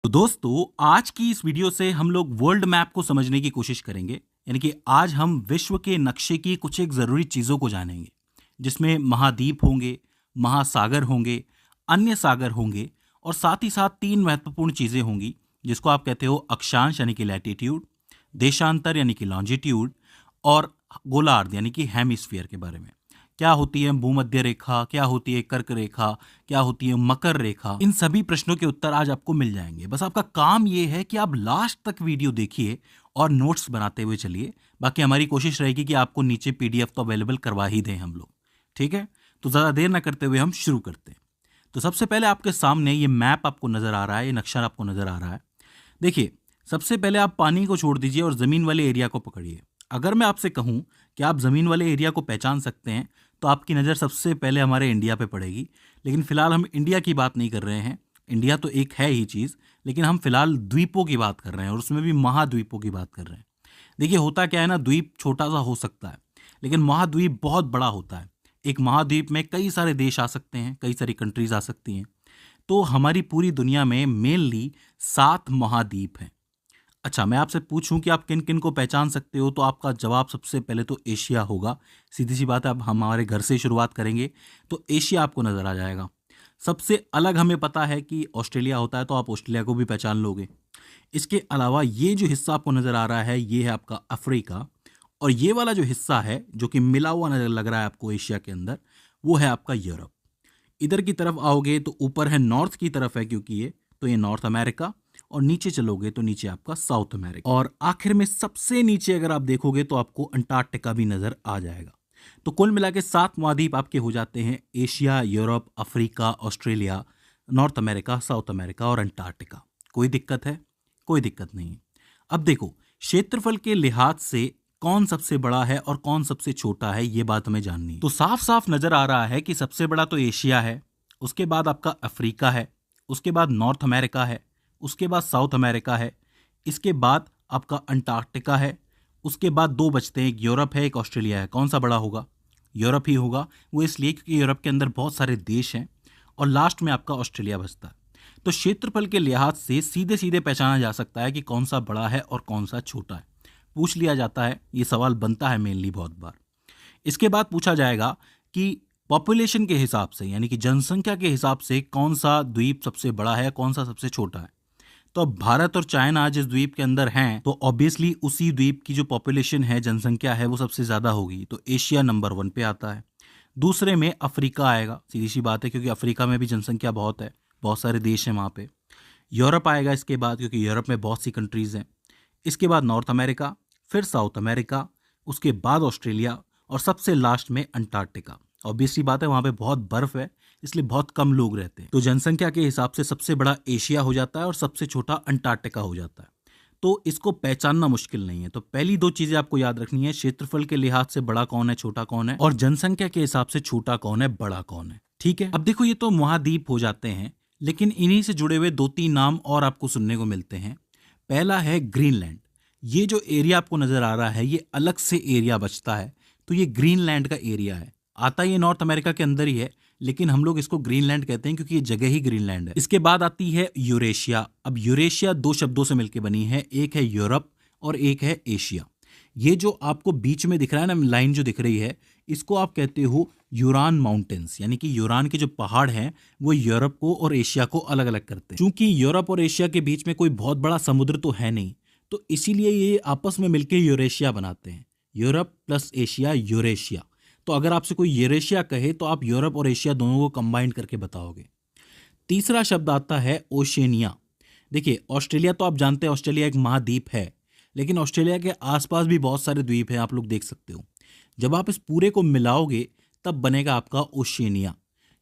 तो दोस्तों, आज की इस वीडियो से हम लोग वर्ल्ड मैप को समझने की कोशिश करेंगे। यानी कि आज हम विश्व के नक्शे की कुछ एक ज़रूरी चीज़ों को जानेंगे, जिसमें महाद्वीप होंगे, महासागर होंगे, अन्य सागर होंगे और साथ ही साथ तीन महत्वपूर्ण चीज़ें होंगी, जिसको आप कहते हो अक्षांश यानी कि लैटिट्यूड, देशांतर यानी कि लॉन्जिट्यूड और गोलार्ध यानी कि हेमिस्फीयर के बारे में। क्या होती है भूमध्य रेखा, क्या होती है कर्क रेखा, क्या होती है मकर रेखा, इन सभी प्रश्नों के उत्तर आज आपको मिल जाएंगे। बस आपका काम ये है कि आप लास्ट तक वीडियो देखिए और नोट्स बनाते हुए चलिए। बाकी हमारी कोशिश रहेगी कि आपको नीचे पीडीएफ तो अवेलेबल करवा ही दें हम लोग। ठीक है, तो ज़्यादा देर ना करते हुए हम शुरू करते हैं। तो सबसे पहले आपके सामने ये मैप आपको नज़र आ रहा है, ये नक्शा आपको नज़र आ रहा है। देखिए, सबसे पहले आप पानी को छोड़ दीजिए और ज़मीन वाले एरिया को पकड़िए। अगर मैं आपसे कहूँ कि आप ज़मीन वाले एरिया को पहचान सकते हैं, तो आपकी नज़र सबसे पहले हमारे इंडिया पे पड़ेगी। लेकिन फ़िलहाल हम इंडिया की बात नहीं कर रहे हैं। इंडिया तो एक है ही चीज़, लेकिन हम फ़िलहाल द्वीपों की बात कर रहे हैं और उसमें भी महाद्वीपों की बात कर रहे हैं। देखिए, होता क्या है ना, द्वीप छोटा-सा हो सकता है, लेकिन महाद्वीप बहुत बड़ा होता है। एक महाद्वीप में कई सारे देश आ सकते हैं, कई सारी कंट्रीज़ आ सकती हैं। तो हमारी पूरी दुनिया में मेनली 7 महाद्वीप हैं। अच्छा, मैं आपसे पूछूं कि आप किन किन को पहचान सकते हो, तो आपका जवाब सबसे पहले तो एशिया होगा। सीधी सी बात है, अब हम हमारे घर से शुरुआत करेंगे तो एशिया आपको नज़र आ जाएगा। सबसे अलग हमें पता है कि ऑस्ट्रेलिया होता है, तो आप ऑस्ट्रेलिया को भी पहचान लोगे। इसके अलावा ये जो हिस्सा आपको नज़र आ रहा है, ये है आपका अफ्रीका। और ये वाला जो हिस्सा है, जो कि मिला हुआ नजर लग रहा है आपको एशिया के अंदर, वो है आपका यूरोप। इधर की तरफ आओगे तो ऊपर है, नॉर्थ की तरफ है क्योंकि ये, तो ये नॉर्थ अमेरिका। और नीचे चलोगे तो नीचे आपका साउथ अमेरिका। और आखिर में सबसे नीचे अगर आप देखोगे तो आपको अंटार्कटिका भी नजर आ जाएगा। तो कुल मिला के 7 महाद्वीप आपके हो जाते हैं: Asia, Europe, Africa, Australia, north America, south America और अंटार्कटिका। कोई दिक्कत है? कोई दिक्कत नहीं है। अब देखो, क्षेत्रफल के लिहाज से कौन सबसे बड़ा है और कौन सबसे छोटा है, ये बात हमें जाननी है। तो साफ साफ नजर आ रहा है कि सबसे बड़ा तो एशिया है, उसके बाद आपका अफ्रीका है, उसके बाद नॉर्थ अमेरिका है, उसके बाद साउथ अमेरिका है, इसके बाद आपका अंटार्कटिका है, उसके बाद दो बचते हैं, एक यूरोप है, एक ऑस्ट्रेलिया है। कौन सा बड़ा होगा? यूरोप ही होगा। वो इसलिए क्योंकि यूरोप के अंदर बहुत सारे देश हैं। और लास्ट में आपका ऑस्ट्रेलिया बचता है। तो क्षेत्रफल के लिहाज से सीधे सीधे पहचाना जा सकता है कि कौन सा बड़ा है और कौन सा छोटा है। पूछ लिया जाता है, ये सवाल बनता है मेनली बहुत बार। इसके बाद पूछा जाएगा कि पॉपुलेशन के हिसाब से, यानी कि जनसंख्या के हिसाब से, कौन सा द्वीप सबसे बड़ा है, कौन सा सबसे छोटा है। तो अब भारत और चाइना जिस द्वीप के अंदर हैं, तो ऑब्वियसली उसी द्वीप की जो पॉपुलेशन है, जनसंख्या है, वो सबसे ज़्यादा होगी। तो एशिया नंबर 1 पे आता है। दूसरे में अफ्रीका आएगा, सीधी सी बात है, क्योंकि अफ्रीका में भी जनसंख्या बहुत है, बहुत सारे देश हैं वहाँ पे। यूरोप आएगा इसके बाद, क्योंकि यूरोप में बहुत सी कंट्रीज़ हैं। इसके बाद नॉर्थ अमेरिका, फिर साउथ अमेरिका, उसके बाद ऑस्ट्रेलिया और सबसे लास्ट में अंटार्कटिका। ऑब्वियसली बात है, वहाँ पे बहुत बर्फ है, इसलिए बहुत कम लोग रहते हैं। तो जनसंख्या के हिसाब से सबसे बड़ा एशिया हो जाता है और सबसे छोटा अंटार्कटिका हो जाता है। तो इसको पहचानना मुश्किल नहीं है। तो पहली दो चीजें आपको याद रखनी है: क्षेत्रफल के लिहाज से बड़ा कौन है, छोटा कौन है, और जनसंख्या के हिसाब से छोटा कौन है, बड़ा कौन है। ठीक है, अब देखो, ये तो महाद्वीप हो जाते हैं, लेकिन इन्हीं से जुड़े हुए 2-3 नाम और आपको सुनने को मिलते हैं। पहला है ग्रीनलैंड। ये जो एरिया आपको नजर आ रहा है, ये अलग से एरिया बचता है, तो ये ग्रीनलैंड का एरिया है। आता ये नॉर्थ अमेरिका के अंदर ही है, लेकिन हम लोग इसको ग्रीनलैंड कहते हैं क्योंकि ये जगह ही ग्रीनलैंड है। इसके बाद आती है यूरेशिया। अब यूरेशिया 2 शब्दों से मिलकर बनी है, एक है यूरोप और एक है एशिया। ये जो आपको बीच में दिख रहा है ना, लाइन जो दिख रही है, इसको आप कहते हो यूरान माउंटेन्स। यानी कि यूरान के जो पहाड़ हैं, वो यूरोप को और एशिया को अलग अलग करते हैं। क्योंकि यूरोप और एशिया के बीच में कोई बहुत बड़ा समुद्र तो है नहीं, तो इसीलिए ये आपस में मिलकर यूरेशिया बनाते हैं। Europe plus Asia, Eurasia. तो अगर आपसे कोई यूरेशिया कहे, तो आप यूरोप और एशिया दोनों को कंबाइन करके बताओगे। तीसरा शब्द आता है ओशेनिया। देखिए, ऑस्ट्रेलिया तो आप जानते हैं, ऑस्ट्रेलिया एक महाद्वीप है, लेकिन ऑस्ट्रेलिया के आसपास भी बहुत सारे द्वीप हैं, आप लोग देख सकते हो। जब आप इस पूरे को मिलाओगे, तब बनेगा आपका ओशेनिया।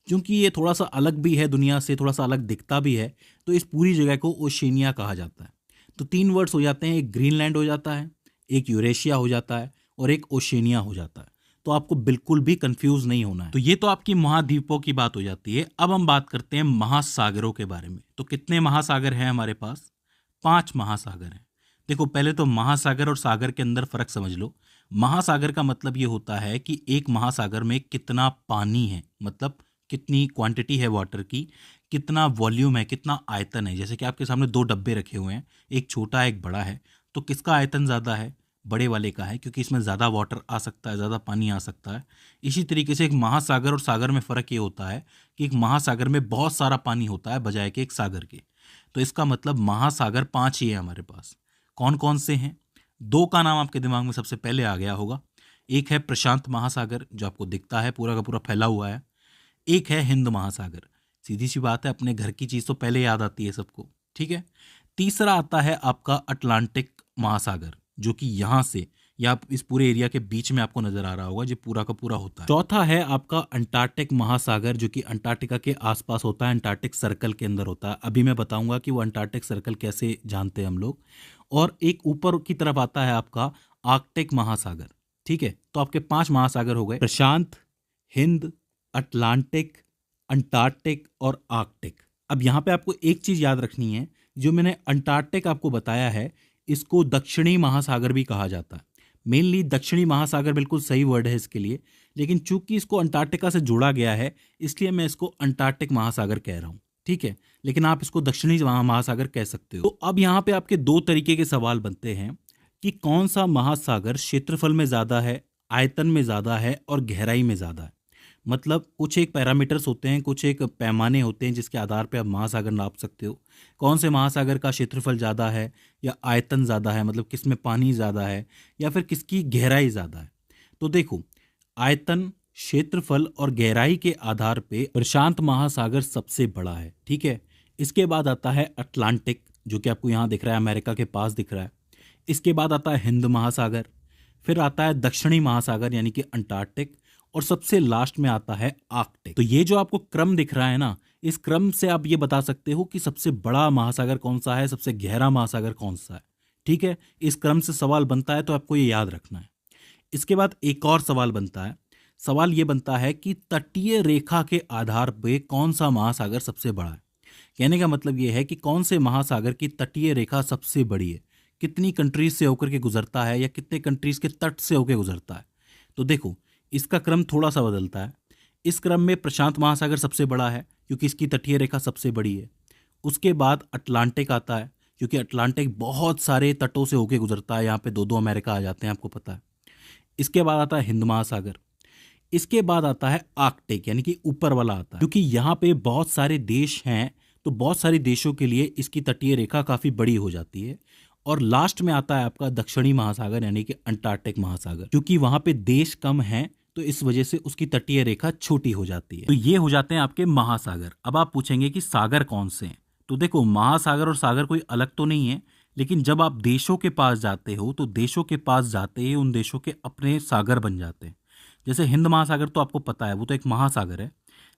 क्योंकि ये थोड़ा सा अलग भी है, दुनिया से थोड़ा सा अलग दिखता भी है, तो इस पूरी जगह को ओशेनिया कहा जाता है। तो 3 वर्ड्स हो जाते हैं, एक ग्रीनलैंड हो जाता है, एक यूरेशिया हो जाता है और एक ओशेनिया हो जाता है। तो आपको बिल्कुल भी कंफ्यूज नहीं होना है। तो ये तो आपकी महाद्वीपों की बात हो जाती है। अब हम बात करते हैं महासागरों के बारे में। तो कितने महासागर हैं हमारे पास? 5 महासागर हैं। देखो, पहले तो महासागर और सागर के अंदर फर्क समझ लो। महासागर का मतलब ये होता है कि एक महासागर में कितना पानी है, मतलब कितनी क्वांटिटी है वाटर की, कितना वॉल्यूम है, कितना आयतन है। जैसे कि आपके सामने दो डब्बे रखे हुए हैं, एक छोटा है एक बड़ा है, तो किसका आयतन ज़्यादा है? बड़े वाले का है, क्योंकि इसमें ज़्यादा वाटर आ सकता है, ज़्यादा पानी आ सकता है। इसी तरीके से एक महासागर और सागर में फ़र्क ये होता है कि एक महासागर में बहुत सारा पानी होता है बजाय कि एक सागर के। तो इसका मतलब महासागर 5 ही है हमारे पास। कौन कौन से हैं? दो का नाम आपके दिमाग में सबसे पहले आ गया होगा। एक है प्रशांत महासागर, जो आपको दिखता है पूरा का पूरा फैला हुआ है। एक है हिंद महासागर। सीधी सी बात है, अपने घर की चीज़ तो पहले याद आती है सबको, ठीक है। तीसरा आता है आपका अटलांटिक महासागर, जो कि यहाँ से या आप इस पूरे एरिया के बीच में आपको नजर आ रहा होगा, जो पूरा का पूरा होता है। चौथा है आपका अंटार्कटिक महासागर, जो कि अंटार्कटिका के आसपास होता है, अंटार्कटिक सर्कल के अंदर होता है। अभी मैं बताऊंगा कि वो अंटार्कटिक सर्कल कैसे जानते हैं हम लोग। और एक ऊपर की तरफ आता है आपका आर्कटिक महासागर, ठीक है। तो आपके 5 महासागर हो गए, प्रशांत, हिंद, अटलांटिक, अंटार्कटिक और आर्कटिक। अब यहाँ पे आपको एक चीज याद रखनी है, जो मैंने अंटार्कटिक आपको बताया है, इसको दक्षिणी महासागर भी कहा जाता है। मेनली दक्षिणी महासागर बिल्कुल सही वर्ड है इसके लिए, लेकिन चूंकि इसको अंटार्कटिका से जोड़ा गया है, इसलिए मैं इसको अंटार्कटिक महासागर कह रहा हूँ, ठीक है। लेकिन आप इसको दक्षिणी महासागर कह सकते हो। तो अब यहाँ पे आपके दो तरीके के सवाल बनते हैं कि कौन सा महासागर क्षेत्रफल में ज्यादा है, आयतन में ज्यादा है और गहराई में ज्यादा है। मतलब कुछ एक पैरामीटर्स होते हैं, कुछ एक पैमाने होते हैं जिसके आधार पे आप महासागर नाप सकते हो। कौन से महासागर का क्षेत्रफल ज़्यादा है या आयतन ज़्यादा है, मतलब किस में पानी ज़्यादा है या फिर किसकी गहराई ज़्यादा है। तो देखो, आयतन, क्षेत्रफल और गहराई के आधार पे प्रशांत महासागर सबसे बड़ा है, ठीक है। इसके बाद आता है अटलांटिक, जो कि आपको यहाँ दिख रहा है, अमेरिका के पास दिख रहा है। इसके बाद आता है हिंद महासागर, फिर आता है दक्षिणी महासागर यानी कि अंटार्कटिक, और सबसे लास्ट में आता है आर्कटिक। तो ये जो आपको क्रम दिख रहा है ना, इस क्रम से आप ये बता सकते हो कि सबसे बड़ा महासागर कौन सा है, सबसे गहरा महासागर कौन सा है, ठीक है। इस क्रम से सवाल बनता है, तो आपको ये याद रखना है। इसके बाद एक और सवाल बनता है। सवाल ये बनता है कि तटीय रेखा के आधार पे कौन सा महासागर सबसे बड़ा है। कहने का मतलब ये है कि कौन से महासागर की तटीय रेखा सबसे बड़ी है, कितनी कंट्रीज से होकर के गुजरता है या कितने कंट्रीज के तट से होकर गुजरता है। तो देखो, इसका क्रम थोड़ा सा बदलता है। इस क्रम में प्रशांत महासागर सबसे बड़ा है, क्योंकि इसकी तटीय रेखा सबसे बड़ी है। उसके बाद अटलांटिक आता है, क्योंकि अटलांटिक बहुत सारे तटों से होकर गुजरता है, यहाँ पे दो दो अमेरिका आ जाते हैं, आपको पता है। इसके बाद आता है हिंद महासागर। इसके बाद आता है आर्कटिक, यानी कि ऊपर वाला आता है, क्योंकि यहाँ पे बहुत सारे देश हैं, तो बहुत सारे देशों के लिए इसकी तटीय रेखा काफी बड़ी हो जाती है। और लास्ट में आता है आपका दक्षिणी महासागर, यानी कि अंटार्कटिक महासागर, क्योंकि वहां पे देश कम हैं, तो इस वजह से उसकी तटीय रेखा छोटी हो जाती है। तो ये हो जाते हैं आपके महासागर। अब आप पूछेंगे कि सागर कौन से हैं। तो देखो, महासागर और सागर कोई अलग तो नहीं है, लेकिन जब आप देशों के पास जाते हो, तो देशों के पास जाते ही उन देशों के अपने सागर बन जाते हैं। जैसे हिंद महासागर तो आपको पता है, वो तो एक महासागर है।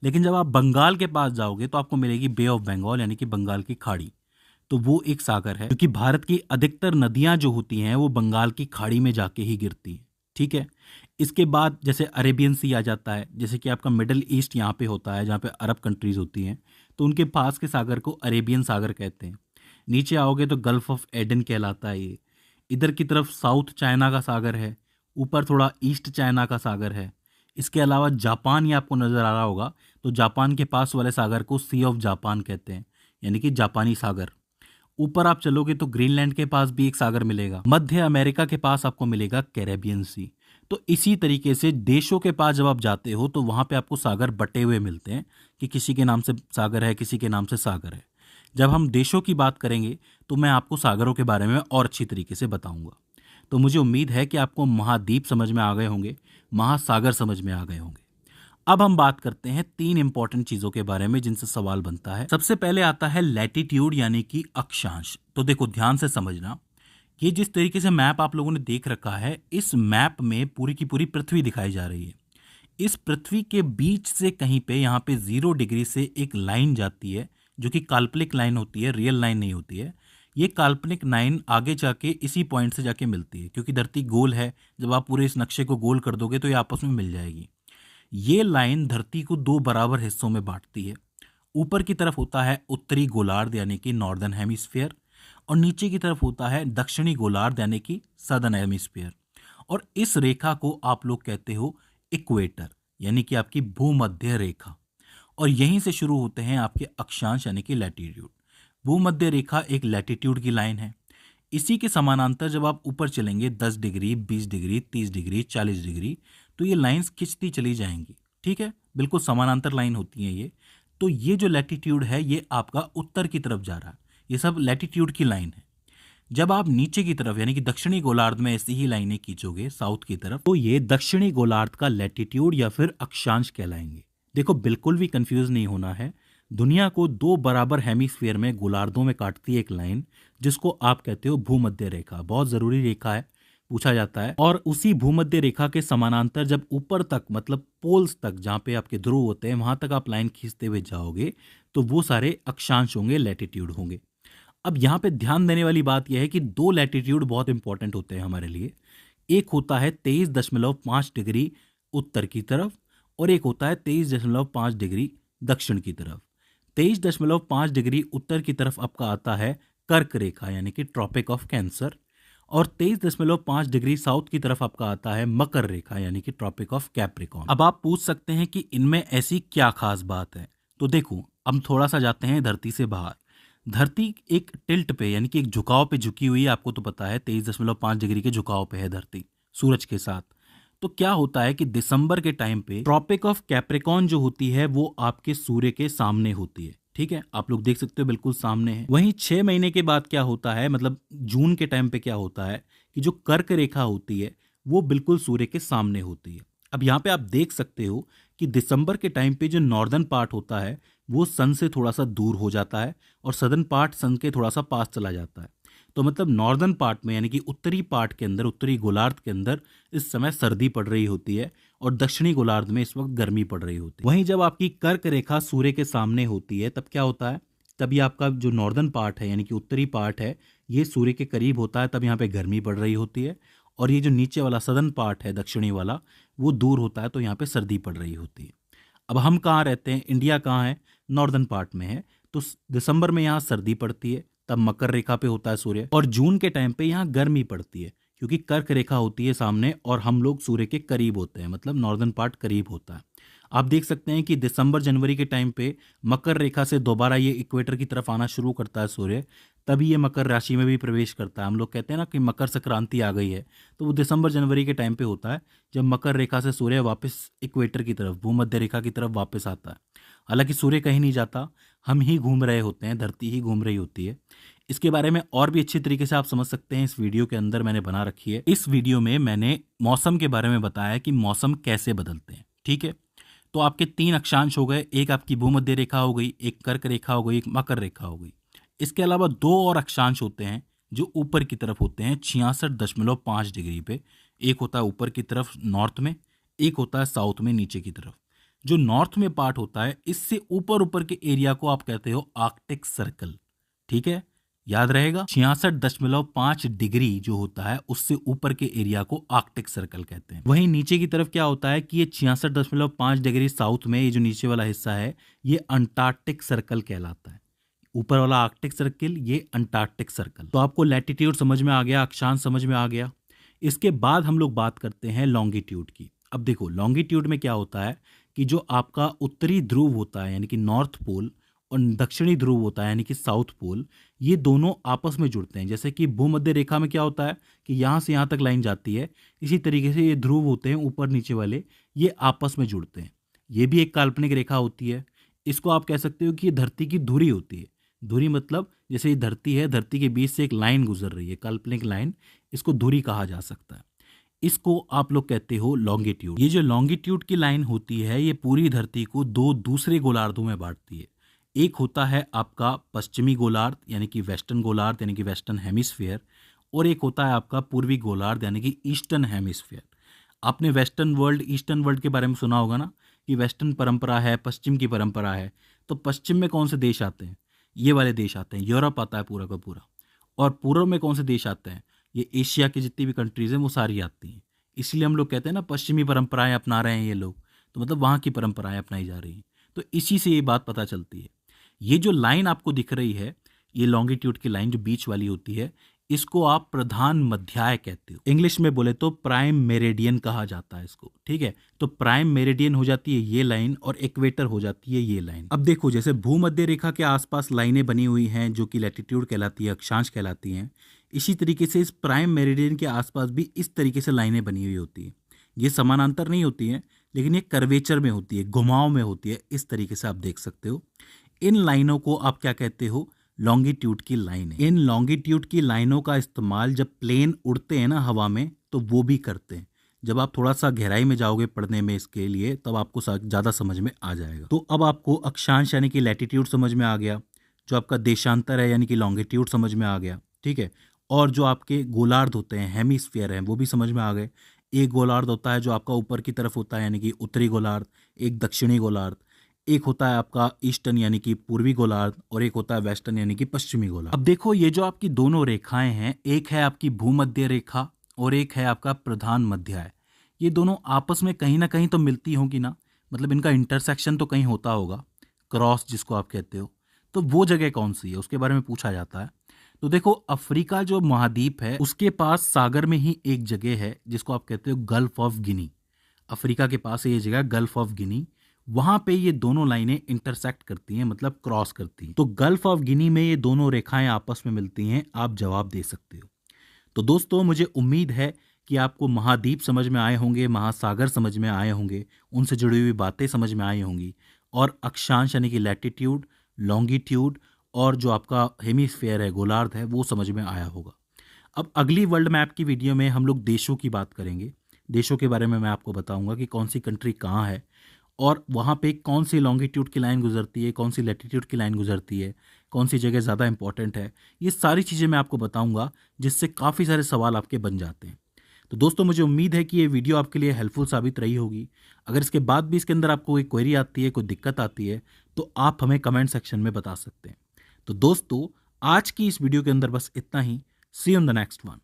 लेकिन जब आप बंगाल के पास जाओगे, तो आपको मिलेगी बे ऑफ बंगाल, यानी कि बंगाल की खाड़ी। तो वो एक सागर है, क्योंकि भारत की अधिकतर नदियां जो होती हैं वो बंगाल की खाड़ी में जाके ही गिरती हैं, ठीक है। इसके बाद जैसे अरेबियन सी आ जाता है, जैसे कि आपका मिडल ईस्ट यहाँ पे होता है, जहाँ पे अरब कंट्रीज होती हैं, तो उनके पास के सागर को अरेबियन सागर कहते हैं। नीचे आओगे तो गल्फ ऑफ एडन कहलाता है ये। इधर की तरफ साउथ चाइना का सागर है, ऊपर थोड़ा ईस्ट चाइना का सागर है। इसके अलावा जापान ये आपको नजर आ रहा होगा, तो जापान के पास वाले सागर को सी ऑफ जापान कहते हैं, यानी कि जापानी सागर। ऊपर आप चलोगे तो ग्रीनलैंड के पास भी एक सागर मिलेगा। मध्य अमेरिका के पास आपको मिलेगा कैरेबियन सी। तो इसी तरीके से देशों के पास जब आप जाते हो, तो वहां पे आपको सागर बटे हुए मिलते हैं कि किसी के नाम से सागर है, किसी के नाम से सागर है। जब हम देशों की बात करेंगे, तो मैं आपको सागरों के बारे में और अच्छी तरीके से बताऊंगा। तो मुझे उम्मीद है कि आपको महाद्वीप समझ में आ गए होंगे, महासागर समझ में आ गए होंगे। अब हम बात करते हैं 3 इंपॉर्टेंट चीजों के बारे में जिनसे सवाल बनता है। सबसे पहले आता है लैटिट्यूड, यानी कि अक्षांश। तो देखो, ध्यान से समझना, ये जिस तरीके से मैप आप लोगों ने देख रखा है, इस मैप में पूरी की पूरी पृथ्वी दिखाई जा रही है। इस पृथ्वी के बीच से कहीं पे यहाँ पे 0 डिग्री से एक लाइन जाती है, जो कि काल्पनिक लाइन होती है, रियल लाइन नहीं होती है। ये काल्पनिक लाइन आगे जाके इसी पॉइंट से जाके मिलती है, क्योंकि धरती गोल है। जब आप पूरे इस नक्शे को गोल कर दोगे तो ये आपस में मिल जाएगी। ये लाइन धरती को 2 बराबर हिस्सों में बांटती है। ऊपर की तरफ होता है उत्तरी गोलार्ध, यानी कि नॉर्दर्न हेमिस्फीयर, और नीचे की तरफ होता है दक्षिणी गोलार्ध, यानी कि सदर्न हेमिस्फीयर। और इस रेखा को आप लोग कहते हो इक्वेटर, यानी कि आपकी भूमध्य रेखा। और यहीं से शुरू होते हैं आपके अक्षांश यानी कि लैटिट्यूड। भूमध्य रेखा एक लैटिट्यूड की लाइन है। इसी के समानांतर जब आप ऊपर चलेंगे 10 डिग्री, 20 डिग्री, 30 डिग्री, 40 डिग्री, तो ये लाइंस खिंचती चली जाएंगी। ठीक है, बिल्कुल समानांतर लाइन होती है ये। तो ये जो लैटिट्यूड है ये आपका उत्तर की तरफ जा रहा है। ये सब लैटिट्यूड की लाइन है। जब आप नीचे की तरफ यानी कि दक्षिणी गोलार्ध में ऐसी ही लाइनें खींचोगे साउथ की तरफ, तो ये दक्षिणी गोलार्ध का लैटिट्यूड या फिर अक्षांश कहलाएंगे। देखो, बिल्कुल भी कंफ्यूज नहीं होना है। दुनिया को दो बराबर हेमिस्फीयर में गोलार्धों में काटती है एक लाइन, जिसको आप कहते हो भूमध्य रेखा। बहुत जरूरी रेखा है, पूछा जाता है। और उसी भूमध्य रेखा के समानांतर जब ऊपर तक मतलब पोल्स तक, जहाँ पे आपके ध्रुव होते हैं, वहां तक आप लाइन खींचते हुए जाओगे तो वो सारे अक्षांश होंगे, लैटिट्यूड होंगे। अब यहाँ पे ध्यान देने वाली बात यह है कि दो लैटिट्यूड बहुत इंपॉर्टेंट होते हैं हमारे लिए। एक होता है 23.5 डिग्री उत्तर की तरफ और एक होता है 23.5 डिग्री दक्षिण की तरफ। 23.5 डिग्री उत्तर की तरफ आपका आता है कर्क रेखा यानी कि ट्रॉपिक ऑफ कैंसर, और 23.5 डिग्री साउथ की तरफ आपका आता है मकर रेखा यानी कि ट्रॉपिक ऑफ कैप्रिकॉर्न। अब आप पूछ सकते हैं कि इनमें ऐसी क्या खास बात है। तो देखो, अब थोड़ा सा जाते हैं धरती से बाहर। धरती एक टिल्ट पे यानी कि एक झुकाव पे झुकी हुई है, आपको तो पता है 23.5 डिग्री के झुकाव पे है धरती सूरज के साथ। तो क्या होता है कि दिसंबर के टाइम पे ट्रॉपिक ऑफ कैप्रिकॉर्न जो होती है वो आपके सूर्य के सामने होती है। ठीक है, आप लोग देख सकते हो बिल्कुल सामने है। वहीं 6 महीने के बाद क्या होता है, मतलब जून के टाइम पे क्या होता है कि जो कर्क रेखा होती है वो बिल्कुल सूर्य के सामने होती है। अब यहाँ पे आप देख सकते हो कि दिसंबर के टाइम पे जो नॉर्दर्न पार्ट होता है वो सन से थोड़ा सा दूर हो जाता है और सदर्न पार्ट सन के थोड़ा सा पास चला जाता है। तो मतलब नॉर्दर्न पार्ट में यानी कि उत्तरी पार्ट के अंदर, उत्तरी गोलार्ध के अंदर इस समय सर्दी पड़ रही होती है और दक्षिणी गोलार्ध में इस वक्त गर्मी पड़ रही होती है। वहीं जब आपकी कर्क रेखा सूर्य के सामने होती है तब क्या होता है, तभी आपका जो नॉर्दर्न पार्ट है यानी कि उत्तरी पार्ट है ये सूर्य के करीब होता है, तब यहाँ पे गर्मी पड़ रही होती है। और ये जो नीचे वाला सदर्न पार्ट है दक्षिणी वाला वो दूर होता है, तो यहाँ पे सर्दी पड़ रही होती है। अब हम कहाँ रहते हैं, इंडिया कहाँ है, नॉर्दर्न पार्ट में है। तो दिसंबर में यहाँ सर्दी पड़ती है, तब मकर रेखा पे होता है सूर्य, और जून के टाइम पे यहाँ गर्मी पड़ती है क्योंकि कर्क रेखा होती है सामने और हम लोग सूर्य के करीब होते हैं, मतलब नॉर्दर्न पार्ट करीब होता है। आप देख सकते हैं कि दिसंबर जनवरी के टाइम पे मकर रेखा से दोबारा ये इक्वेटर की तरफ आना शुरू करता है सूर्य, तभी ये मकर राशि में भी प्रवेश करता है। हम लोग कहते हैं ना कि मकर संक्रांति आ गई है, तो वो दिसंबर जनवरी के टाइम पे होता है जब मकर रेखा से सूर्य वापस इक्वेटर की तरफ, भूमध्य रेखा की तरफ वापस आता है। हालांकि सूर्य कहीं नहीं जाता, हम ही घूम रहे होते हैं, धरती ही घूम रही होती है। इसके बारे में और भी अच्छी तरीके से आप समझ सकते हैं, इस वीडियो के अंदर मैंने बना रखी है। इस वीडियो में मैंने मौसम के बारे में बताया कि मौसम कैसे बदलते हैं। ठीक है, तो आपके 3 अक्षांश हो गए, एक आपकी भूमध्य रेखा हो गई, एक कर्क रेखा हो गई, एक मकर रेखा हो गई। इसके अलावा 2 और अक्षांश होते हैं जो ऊपर की तरफ होते हैं 66.5 डिग्री पे। एक होता है ऊपर की तरफ नॉर्थ में, एक होता है साउथ में नीचे की तरफ। जो नॉर्थ में पार्ट होता है इससे ऊपर ऊपर के एरिया को आप कहते हो आर्कटिक सर्कल। ठीक है, याद रहेगा, 66.5 डिग्री जो होता है उससे ऊपर के एरिया को आर्कटिक सर्कल कहते हैं। वहीं नीचे की तरफ क्या होता है कि ये 66.5 डिग्री साउथ में ये जो नीचे वाला हिस्सा है ये अंटार्कटिक सर्कल कहलाता है। ऊपर वाला आर्कटिक सर्कल, ये अंटार्कटिक सर्कल। तो आपको लैटिट्यूड समझ में आ गया, अक्षांश समझ में आ गया। इसके बाद हम लोग बात करते हैं लॉन्गिट्यूड की। अब देखो, लॉन्गिट्यूड में क्या होता है कि जो आपका उत्तरी ध्रुव होता है यानी कि नॉर्थ पोल और दक्षिणी ध्रुव होता है यानी कि साउथ पोल, ये दोनों आपस में जुड़ते हैं। जैसे कि भूमध्य रेखा में क्या होता है कि यहाँ से यहाँ तक लाइन जाती है, इसी तरीके से ये ध्रुव होते हैं ऊपर नीचे वाले, ये आपस में जुड़ते हैं। ये भी एक काल्पनिक रेखा होती है। इसको आप कह सकते हो कि ये धरती की धुरी होती है। धुरी मतलब जैसे ये धरती है, धरती के बीच से एक लाइन गुजर रही है, काल्पनिक लाइन, इसको धुरी कहा जा सकता है। इसको आप लोग कहते हो लॉन्गिट्यूड। ये जो लॉन्गिट्यूड की लाइन होती है ये पूरी धरती को 2 दूसरे गोलार्धों में बांटती है। एक होता है आपका पश्चिमी गोलार्ध यानी कि वेस्टर्न गोलार्ध यानी कि वेस्टर्न हेमिस्फीयर, और एक होता है आपका पूर्वी गोलार्ध यानी कि ईस्टर्न हेमिस्फीयर। आपने वेस्टर्न वर्ल्ड, ईस्टर्न वर्ल्ड के बारे में सुना होगा ना कि वेस्टर्न परंपरा है, पश्चिम की परंपरा है। तो पश्चिम में कौन से देश आते हैं, ये वाले देश आते हैं, यूरोप आता है पूरा का पूरा। और पूर्व में कौन से देश आते हैं, ये एशिया की जितनी भी कंट्रीज हैं वो सारी आती हैं। इसलिए हम लोग कहते हैं ना पश्चिमी परंपराएं अपना रहे हैं ये लोग, तो मतलब वहाँ की परंपराएं अपनाई जा रही हैं। तो इसी से ये बात पता चलती है। ये जो लाइन आपको दिख रही है, ये लॉन्गिट्यूड की लाइन जो बीच वाली होती है, इसको आप प्रधान मध्याय कहते हो। इंग्लिश में बोले तो प्राइम मेरिडियन कहा जाता है इसको, ठीक है। तो प्राइम मेरिडियन हो जाती है ये लाइन और इक्वेटर हो जाती है ये लाइन। अब देखो, जैसे भूमध्य रेखा के आसपास लाइनें बनी हुई हैं जो कि लैटिट्यूड कहलाती है, अक्षांश कहलाती हैं, इसी तरीके से इस प्राइम मेरिडियन के आसपास भी इस तरीके से लाइनें बनी हुई होती हैं। ये समानांतर नहीं होती हैं, लेकिन ये कर्वेचर में होती है, घुमाव में होती है। इस तरीके से आप देख सकते हो। इन लाइनों को आप क्या कहते हो? लॉन्गिट्यूड की लाइन है। इन लॉन्गिट्यूड की लाइनों का इस्तेमाल जब प्लेन उड़ते हैं ना हवा में, तो वो भी करते हैं। जब आप थोड़ा सा गहराई में जाओगे पढ़ने में इसके लिए, तब आपको ज़्यादा समझ में आ जाएगा। तो अब आपको अक्षांश यानी कि लैटिट्यूड समझ में आ गया, जो आपका देशांतर है यानी कि लॉन्गिट्यूड समझ में आ गया, ठीक है। और जो आपके गोलार्ध होते हैं, हेमिस्फीयर हैं, वो भी समझ में आ गए। एक गोलार्ध होता है जो आपका ऊपर की तरफ होता है यानी कि उत्तरी गोलार्ध, एक दक्षिणी गोलार्ध, एक होता है आपका ईस्टर्न यानी कि पूर्वी गोलार्ध, और एक होता है वेस्टर्न यानी कि पश्चिमी गोलार्ध। अब देखो, ये जो आपकी दोनों रेखाएं हैं, एक है आपकी भूमध्य रेखा और एक है आपका प्रधान मध्याय। ये दोनों आपस में कहीं ना कहीं तो मिलती होंगी ना, मतलब इनका इंटरसेक्शन तो कहीं होता होगा, क्रॉस जिसको आप कहते हो। तो वो जगह कौन सी है, उसके बारे में पूछा जाता है। तो देखो, अफ्रीका जो महाद्वीप है उसके पास सागर में ही एक जगह है जिसको आप कहते हो गल्फ ऑफ गिनी। अफ्रीका के पास है ये जगह गल्फ ऑफ गिनी। वहां पे ये दोनों लाइनें इंटरसेक्ट करती हैं, मतलब क्रॉस करती हैं। तो गल्फ ऑफ गिनी में ये दोनों रेखाएं आपस में मिलती हैं। आप जवाब दे सकते हो। तो दोस्तों, मुझे उम्मीद है कि आपको महाद्वीप समझ में आए होंगे, महासागर समझ में आए होंगे, उनसे जुड़ी हुई बातें समझ में आई होंगी, और अक्षांश यानी कि लैटिट्यूड, लॉन्गिट्यूड, और जो आपका हेमिस्फीयर है, गोलार्ध है, वो समझ में आया होगा। अब अगली वर्ल्ड मैप की वीडियो में हम लोग देशों की बात करेंगे। देशों के बारे में मैं आपको बताऊंगा कि कौन सी कंट्री कहाँ है और वहाँ पे कौन सी लॉन्गिट्यूड की लाइन गुजरती है, कौन सी लैटिट्यूड की लाइन गुजरती है, कौन सी जगह ज़्यादा इंपॉर्टेंट है। ये सारी चीज़ें मैं आपको बताऊंगा, जिससे काफ़ी सारे सवाल आपके बन जाते हैं। तो दोस्तों, मुझे उम्मीद है कि ये वीडियो आपके लिए हेल्पफुल साबित रही होगी। अगर इसके बाद भी इसके अंदर आपको कोई क्वेरी आती है, कोई दिक्कत आती है, तो आप हमें कमेंट सेक्शन में बता सकते हैं। तो दोस्तों, आज की इस वीडियो के अंदर बस इतना ही। See you in the next one.